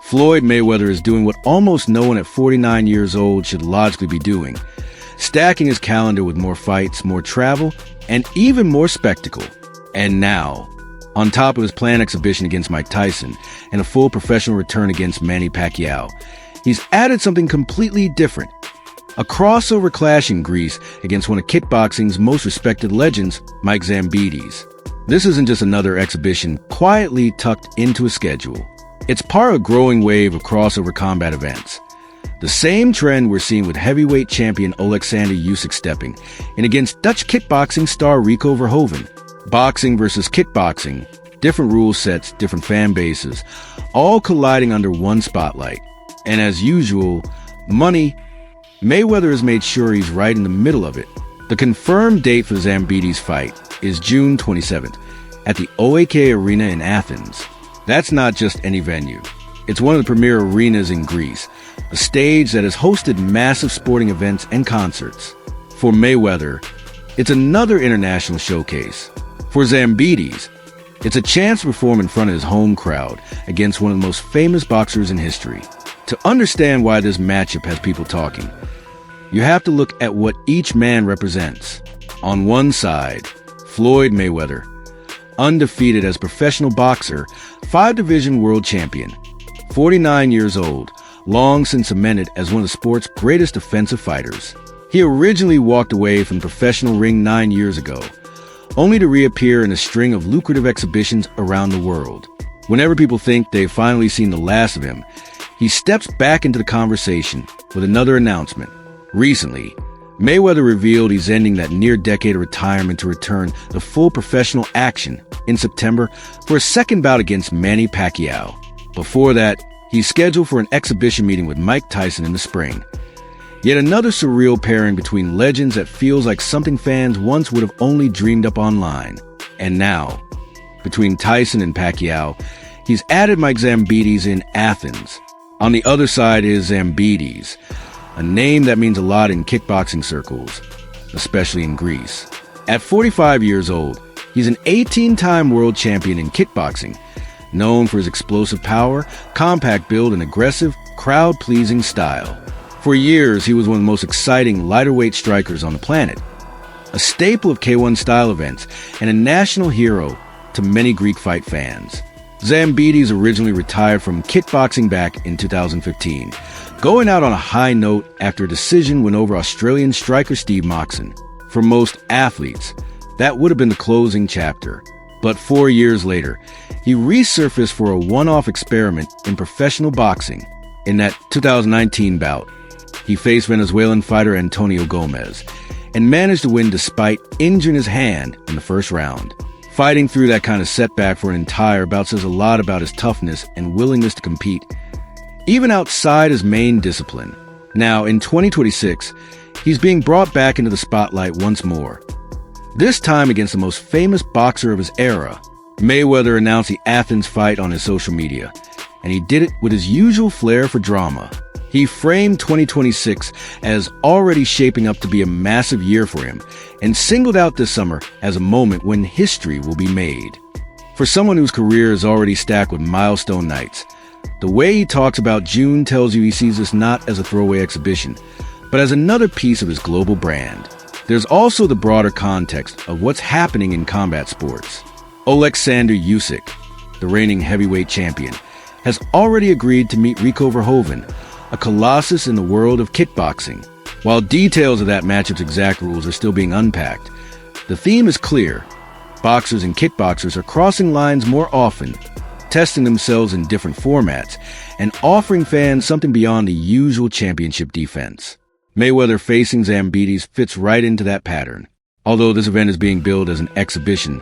Floyd Mayweather is doing what almost no one at 49 years old should logically be doing, stacking his calendar with more fights, more travel, and even more spectacle. And now, on top of his planned exhibition against Mike Tyson and a full professional return against Manny Pacquiao, he's added something completely different. A crossover clash in Greece against one of kickboxing's most respected legends, Mike Zambides. This isn't just another exhibition quietly tucked into a schedule. It's part of a growing wave of crossover combat events. The same trend we're seeing with heavyweight champion Alexander Usyk stepping in against Dutch kickboxing star Rico Verhoeven. Boxing versus kickboxing, different rule sets, different fan bases, all colliding under one spotlight. And as usual, money. Mayweather has made sure he's right in the middle of it. The confirmed date for Zambides' fight is June 27th at the OAK Arena in Athens. That's not just any venue. It's one of the premier arenas in Greece, a stage that has hosted massive sporting events and concerts. For Mayweather, it's another international showcase. For Zambides, it's a chance to perform in front of his home crowd against one of the most famous boxers in history. To understand why this matchup has people talking, you have to look at what each man represents. On one side, Floyd Mayweather, undefeated as professional boxer, 5-division world champion, 49 years old, long since cemented as one of the sport's greatest defensive fighters. He originally walked away from the professional ring 9 years ago, only to reappear in a string of lucrative exhibitions around the world. Whenever people think they've finally seen the last of him, he steps back into the conversation with another announcement. Recently, Mayweather revealed he's ending that near-decade of retirement to return to full professional action in September for a second bout against Manny Pacquiao. Before that, he's scheduled for an exhibition meeting with Mike Tyson in the spring. Yet another surreal pairing between legends that feels like something fans once would have only dreamed up online. And now, between Tyson and Pacquiao, he's added Mike Zambides in Athens. On the other side is Zambides, a name that means a lot in kickboxing circles, especially in Greece. At 45 years old, he's an 18-time world champion in kickboxing, known for his explosive power, compact build, and aggressive, crowd-pleasing style. For years, he was one of the most exciting lighter-weight strikers on the planet, a staple of K1 style events, and a national hero to many Greek fight fans. Zambides originally retired from kickboxing back in 2015, going out on a high note after a decision win over Australian striker Steve Moxon. For most athletes, that would have been the closing chapter. But 4 years later, he resurfaced for a one-off experiment in professional boxing. In that 2019 bout, he faced Venezuelan fighter Antonio Gomez and managed to win despite injuring his hand in the first round. Fighting through that kind of setback for an entire bout says a lot about his toughness and willingness to compete, even outside his main discipline. Now, in 2026, he's being brought back into the spotlight once more. This time against the most famous boxer of his era. Mayweather announced the Athens fight on his social media, and he did it with his usual flair for drama. He framed 2026 as already shaping up to be a massive year for him, and singled out this summer as a moment when history will be made. For someone whose career is already stacked with milestone nights, the way he talks about June tells you he sees this not as a throwaway exhibition, but as another piece of his global brand. There's also the broader context of what's happening in combat sports. Alexander Usyk, the reigning heavyweight champion, has already agreed to meet Rico Verhoeven, a colossus in the world of kickboxing. While details of that matchup's exact rules are still being unpacked, the theme is clear. Boxers and kickboxers are crossing lines more often, testing themselves in different formats, and offering fans something beyond the usual championship defense. Mayweather facing Zambides fits right into that pattern. Although this event is being billed as an exhibition,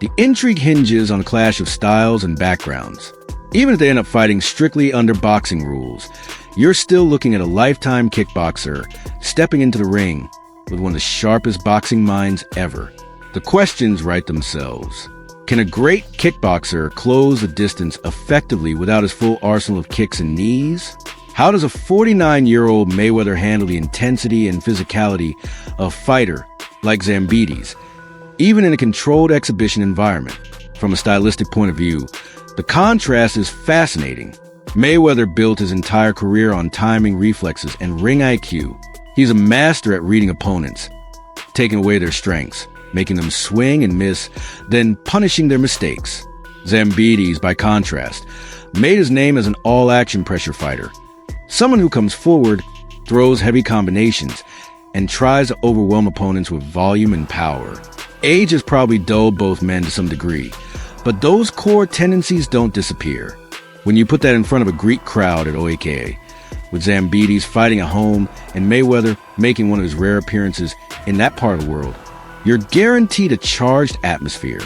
the intrigue hinges on a clash of styles and backgrounds. Even if they end up fighting strictly under boxing rules, you're still looking at a lifetime kickboxer stepping into the ring with one of the sharpest boxing minds ever. The questions write themselves. Can a great kickboxer close the distance effectively without his full arsenal of kicks and knees? How does a 49-year-old Mayweather handle the intensity and physicality of a fighter like Zambides, even in a controlled exhibition environment? From a stylistic point of view, the contrast is fascinating. Mayweather built his entire career on timing, reflexes, and ring IQ. He's a master at reading opponents, taking away their strengths, making them swing and miss, then punishing their mistakes. Zambides, by contrast, made his name as an all-action pressure fighter. Someone who comes forward, throws heavy combinations, and tries to overwhelm opponents with volume and power. Age has probably dulled both men to some degree, but those core tendencies don't disappear. When you put that in front of a Greek crowd at OAK, with Zambides fighting at home and Mayweather making one of his rare appearances in that part of the world, you're guaranteed a charged atmosphere.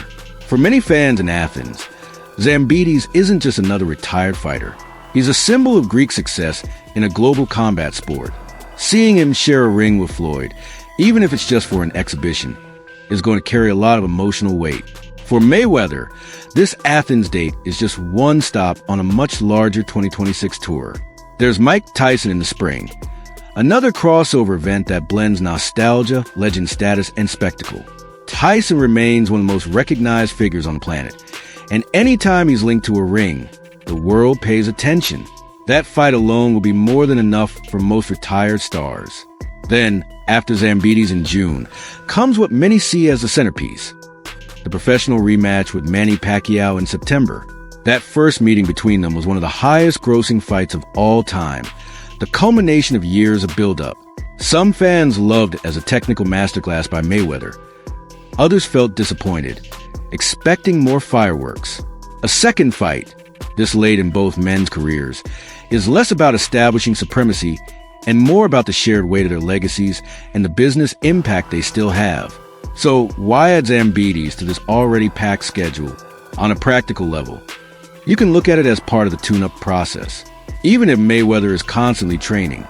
For many fans in Athens, Zambides isn't just another retired fighter. He's a symbol of Greek success in a global combat sport. Seeing him share a ring with Floyd, even if it's just for an exhibition, is going to carry a lot of emotional weight. For Mayweather, this Athens date is just one stop on a much larger 2026 tour. There's Mike Tyson in the spring, another crossover event that blends nostalgia, legend status, and spectacle. Tyson remains one of the most recognized figures on the planet, and anytime he's linked to a ring, the world pays attention. That fight alone will be more than enough for most retired stars. Then, after Zambides in June, comes what many see as the centerpiece: the professional rematch with Manny Pacquiao in September. That first meeting between them was one of the highest grossing fights of all time, the culmination of years of build-up. Some fans loved it as a technical masterclass by Mayweather. Others felt disappointed, expecting more fireworks. A second fight, this late in both men's careers, is less about establishing supremacy and more about the shared weight of their legacies and the business impact they still have. So why add Zambides to this already packed schedule? On a practical level, you can look at it as part of the tune-up process. Even if Mayweather is constantly training,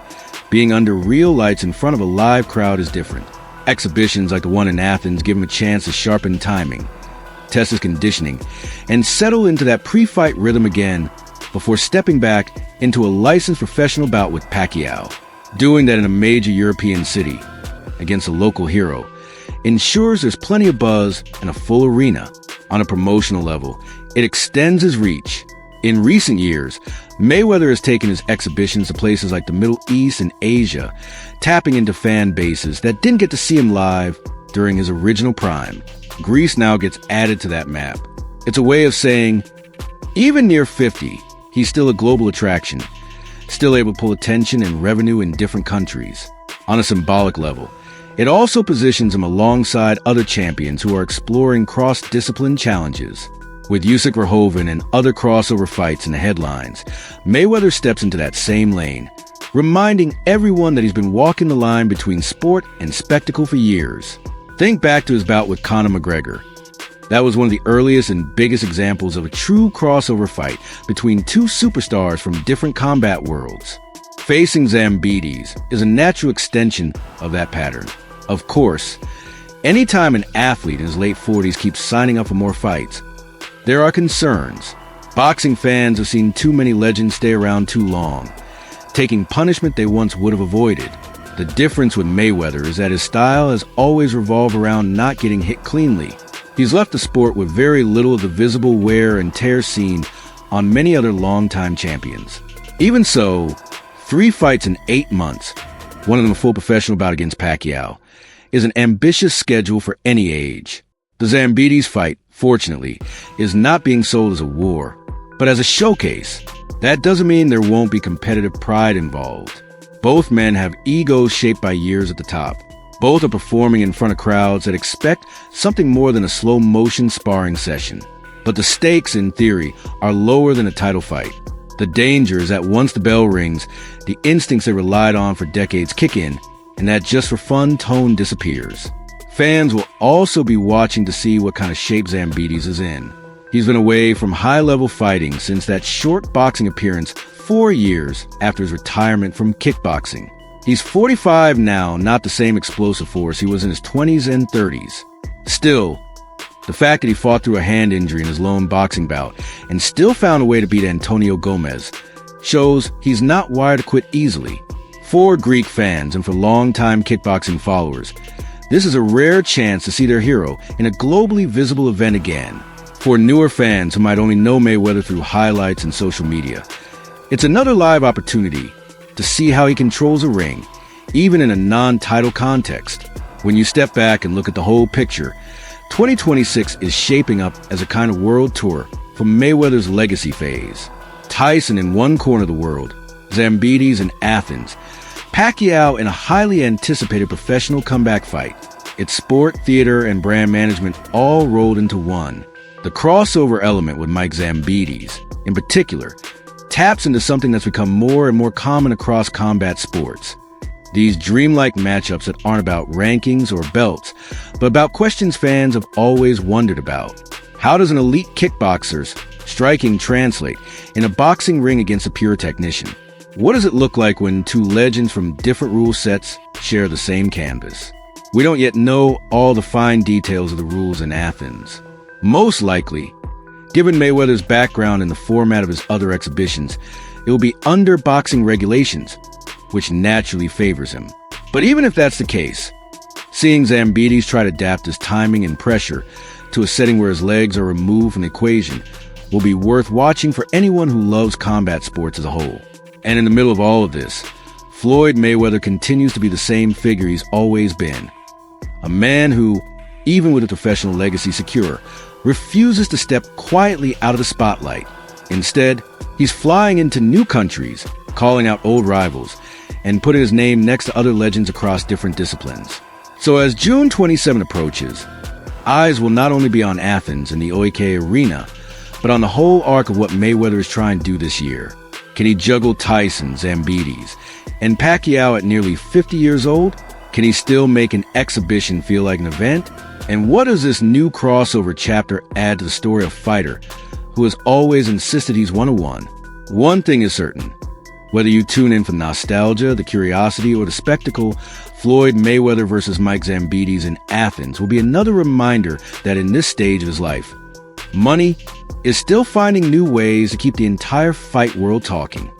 being under real lights in front of a live crowd is different. Exhibitions like the one in Athens give him a chance to sharpen timing, test his conditioning, and settle into that pre-fight rhythm again before stepping back into a licensed professional bout with Pacquiao. Doing that in a major European city against a local hero ensures there's plenty of buzz and a full arena. On a promotional level, it extends his reach. In recent years, Mayweather has taken his exhibitions to places like the Middle East and Asia, tapping into fan bases that didn't get to see him live during his original prime. Greece now gets added to that map. It's a way of saying, even near 50, he's still a global attraction, still able to pull attention and revenue in different countries. On a symbolic level, it also positions him alongside other champions who are exploring cross-discipline challenges. With Usyk Verhoeven and other crossover fights in the headlines, Mayweather steps into that same lane, reminding everyone that he's been walking the line between sport and spectacle for years. Think back to his bout with Conor McGregor. That was one of the earliest and biggest examples of a true crossover fight between two superstars from different combat worlds. Facing Zambides is a natural extension of that pattern. Of course, anytime an athlete in his late 40s keeps signing up for more fights, there are concerns. Boxing fans have seen too many legends stay around too long, taking punishment they once would have avoided. The difference with Mayweather is that his style has always revolved around not getting hit cleanly. He's left the sport with very little of the visible wear and tear seen on many other longtime champions. Even so, 3 fights in 8 months, one of them a full professional bout against Pacquiao, is an ambitious schedule for any age. The Zambides fight, fortunately, is not being sold as a war, but as a showcase. That doesn't mean there won't be competitive pride involved. Both men have egos shaped by years at the top. Both are performing in front of crowds that expect something more than a slow-motion sparring session. But the stakes, in theory, are lower than a title fight. The danger is that once the bell rings, the instincts they relied on for decades kick in, and that just for fun tone disappears. Fans will also be watching to see what kind of shape Zambides is in. He's been away from high-level fighting since that short boxing appearance 4 years after his retirement from kickboxing. He's 45 now, not the same explosive force he was in his 20s and 30s. Still, the fact that he fought through a hand injury in his lone boxing bout and still found a way to beat Antonio Gomez shows he's not wired to quit easily. For Greek fans and for longtime kickboxing followers, this is a rare chance to see their hero in a globally visible event again. For newer fans who might only know Mayweather through highlights and social media, It's another live opportunity to see how he controls a ring, even in a non-title context. When you step back and look at the whole picture, 2026 is shaping up as a kind of world tour for Mayweather's legacy phase. Tyson in one corner of the world, Zambides in Athens, Pacquiao in a highly anticipated professional comeback fight. It's sport, theater, and brand management all rolled into one. The crossover element with Mike Zambides, in particular, taps into something that's become more and more common across combat sports. These dreamlike matchups that aren't about rankings or belts, but about questions fans have always wondered about. How does an elite kickboxer's striking translate in a boxing ring against a pure technician? What does it look like when two legends from different rule sets share the same canvas? We don't yet know all the fine details of the rules in Athens. Most likely, given Mayweather's background and the format of his other exhibitions, it will be under boxing regulations, which naturally favors him. But even if that's the case, seeing Zambides try to adapt his timing and pressure to a setting where his legs are removed from the equation will be worth watching for anyone who loves combat sports as a whole. And in the middle of all of this, Floyd Mayweather continues to be the same figure he's always been. A man who, even with a professional legacy secure, refuses to step quietly out of the spotlight. Instead, he's flying into new countries, calling out old rivals, and putting his name next to other legends across different disciplines. So as June 27 approaches, eyes will not only be on Athens and the OAK Arena, but on the whole arc of what Mayweather is trying to do this year. Can he juggle Tyson, Zambides, and Pacquiao at nearly 50 years old? Can he still make an exhibition feel like an event? And what does this new crossover chapter add to the story of a fighter who has always insisted he's one-on-one? One thing is certain. Whether you tune in for nostalgia, the curiosity, or the spectacle, Floyd Mayweather versus Mike Zambides in Athens will be another reminder that in this stage of his life, money is still finding new ways to keep the entire fight world talking.